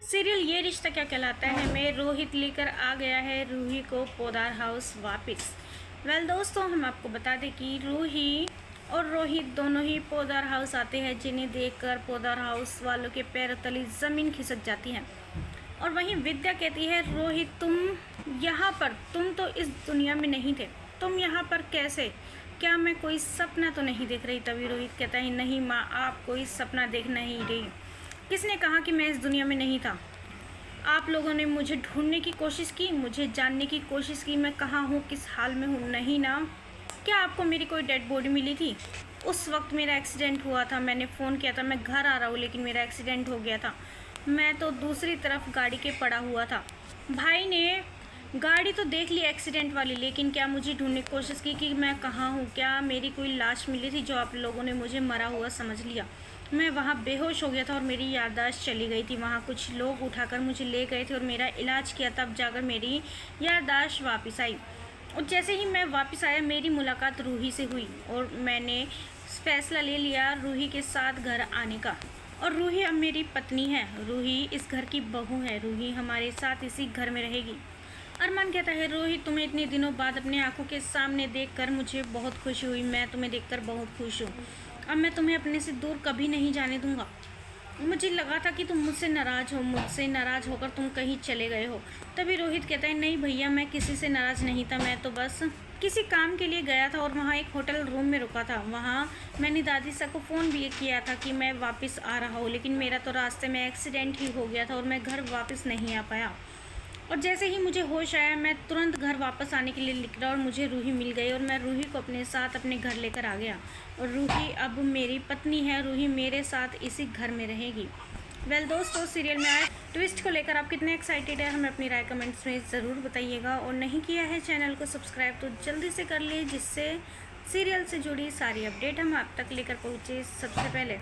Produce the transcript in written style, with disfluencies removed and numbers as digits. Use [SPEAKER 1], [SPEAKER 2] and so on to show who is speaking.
[SPEAKER 1] Serial ये रिश्ता क्या कहलाता है में रोहित लेकर आ गया है रूही को पोदार हाउस वापस। दोस्तों, हम आपको बता दें कि रूही और रोहित दोनों ही पोदार हाउस आते हैं, जिन्हें देखकर पोदार हाउस वालों के पैरों तले ज़मीन खिसक जाती है। और वहीं विद्या कहती है, रोहित तुम यहाँ पर, तुम तो इस दुनिया में नहीं थे, तुम यहाँ पर कैसे? क्या मैं कोई सपना तो नहीं देख रही? तभी रोहित कहता है, नहीं माँ, आप कोई सपना देख नहीं रही। किसने कहा कि मैं इस दुनिया में नहीं था? आप लोगों ने मुझे ढूंढने की कोशिश की, मुझे जानने की कोशिश की मैं कहाँ हूँ, किस हाल में हूँ। नहीं ना? क्या आपको मेरी कोई डेड बॉडी मिली थी? उस वक्त मेरा एक्सीडेंट हुआ था, मैंने फ़ोन किया था, मैं घर आ रहा हूँ, लेकिन मेरा एक्सीडेंट हो गया था। मैं तो दूसरी तरफ गाड़ी के पड़ा हुआ था। भाई ने गाड़ी तो देख ली एक्सीडेंट वाली, लेकिन क्या मुझे ढूंढने की कोशिश की कि मैं कहाँ हूँ? क्या मेरी कोई लाश मिली थी जो आप लोगों ने मुझे मरा हुआ समझ लिया? मैं वहाँ बेहोश हो गया था और मेरी याददाश्त चली गई थी। वहाँ कुछ लोग उठाकर मुझे ले गए थे और मेरा इलाज किया, तब जाकर मेरी याददाश्त वापस आई। और जैसे ही मैं वापस आया, मेरी मुलाकात रूही से हुई और मैंने फैसला ले लिया रूही के साथ घर आने का। और रूही अब मेरी पत्नी है, रूही इस घर की बहू है, रूही हमारे साथ इसी घर में रहेगी। अरमान कहता है, रोहित तुम्हें इतने दिनों बाद अपने आंखों के सामने देखकर मुझे बहुत खुशी हुई, मैं तुम्हें देखकर बहुत खुश हूँ। अब मैं तुम्हें अपने से दूर कभी नहीं जाने दूंगा। मुझे लगा था कि तुम मुझसे नाराज़ हो, मुझसे नाराज़ होकर तुम कहीं चले गए हो। तभी रोहित कहता है, नहीं भैया, मैं किसी से नाराज़ नहीं था, मैं तो बस किसी काम के लिए गया था और वहाँ एक होटल रूम में रुका था। वहाँ मैंने दादी सा को फ़ोन भी किया था कि मैं वापस आ रहा हूँ, लेकिन मेरा तो रास्ते में एक्सीडेंट ही हो गया था और मैं घर वापस नहीं आ पाया। और जैसे ही मुझे होश आया, मैं तुरंत घर वापस आने के लिए निकला और मुझे रूही मिल गई और मैं रूही को अपने साथ अपने घर लेकर आ गया। और रूही अब मेरी पत्नी है, रूही मेरे साथ इसी घर में रहेगी। दोस्तों, सीरियल में आए ट्विस्ट को लेकर आप कितने एक्साइटेड है, हमें अपनी राय कमेंट्स में ज़रूर बताइएगा। और नहीं किया है चैनल को सब्सक्राइब तो जल्दी से कर लिए, जिससे सीरियल से जुड़ी सारी अपडेट हम आप तक लेकर पहुँचे सबसे पहले।